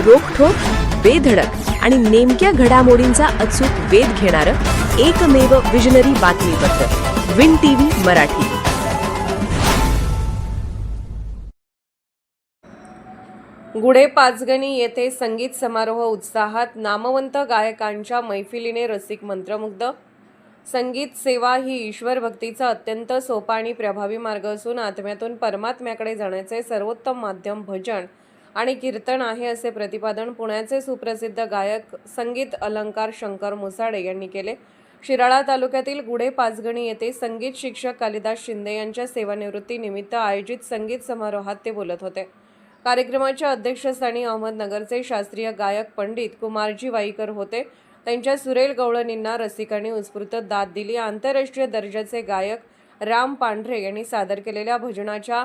रोखठोक, बेधडक आणि नेमक्या घडामोडींचा अचूक वेध घेणारं एकमेव विजनरी बातमीपत्र विन टीव्ही मराठी. गुढे पाचगणी येथे संगीत समारोह उत्साहात, नामवंत गायकांच्या मैफिलीने रसिक मंत्रमुग्ध. संगीत सेवा ही ईश्वर भक्तीचा अत्यंत सोपा आणि प्रभावी मार्ग असून आत्म्यातून परमात्म्याकडे जाण्याचे सर्वोत्तम माध्यम भजन आणि कीर्तन आहे, असे प्रतिपादन पुण्याचे सुप्रसिद्ध गायक संगीत अलंकार शंकर मुसाडे यांनी केले. शिराळा तालुक्यातील गुढे पाचगणी येथे संगीत शिक्षक कालिदास शिंदे यांच्या सेवानिवृत्तीनिमित्त आयोजित संगीत समारोहात ते बोलत होते. कार्यक्रमाच्या अध्यक्षस्थानी अहमदनगरचे शास्त्रीय गायक पंडित कुमारजी वाईकर होते. त्यांच्या सुरेल गवळणींना रसिकांनी उत्स्फूर्त दाद दिली. आंतरराष्ट्रीय दर्जाचे गायक राम पांढरे यांनी सादर केलेल्या भजनाच्या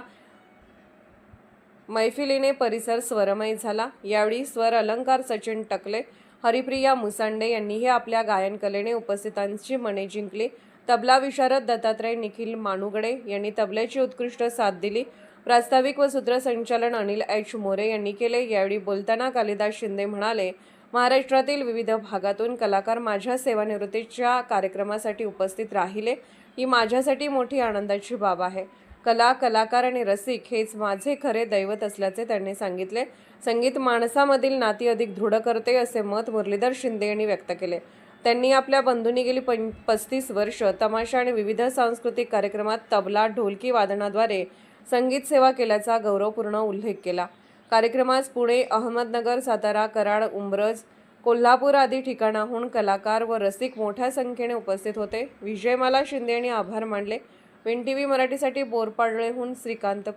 मैफिलीने परिसर स्वरमय झाला. यावेळी स्वर अलंकार सचिन टकले, हरिप्रिया मुसांडे यांनीही आपल्या गायन कलेने उपस्थितांची मने जिंकली. तबला विशारद दत्तात्रय निखिल मानुगडे यांनी तबल्याची उत्कृष्ट साथ दिली. प्रास्ताविक व सूत्रसंचालन अनिल एच मोरे यांनी केले. यावेळी बोलताना कालिदास शिंदे म्हणाले, महाराष्ट्रातील विविध भागातून कलाकार माझ्या सेवानिवृत्तीच्या कार्यक्रमासाठी उपस्थित राहिले. ही माझ्यासाठी मोठी आनंदाची बाब आहे. कला, कलाकार आणि रसिक हेच माझे खरे दैवत असल्याचे त्यांनी सांगितले. संगीत माणसामधील नाती अधिक दृढ करते, असे मत मुरलीधर शिंदे यांनी व्यक्त केले. त्यांनी आपल्या बंधूंनी गेली 35 वर्ष तमाशा आणि विविध सांस्कृतिक कार्यक्रमात तबला, ढोलकी वादनाद्वारे संगीत सेवा केल्याचा गौरवपूर्ण उल्लेख केला. कार्यक्रमास पुणे, अहमदनगर, सातारा, कराड, उंब्रज, कोल्हापूर आदी ठिकाणाहून कलाकार व रसिक मोठ्या संख्येने उपस्थित होते. विजयमाला शिंदे यांनी आभार मानले. विन टीव्ही मराठीसाठी बोरपाडळेहून श्रीकांत.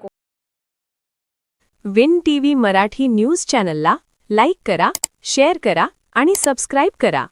विन टीव्ही मराठी न्यूज चॅनलला लाईक करा, शेअर करा आणि सबस्क्राईब करा.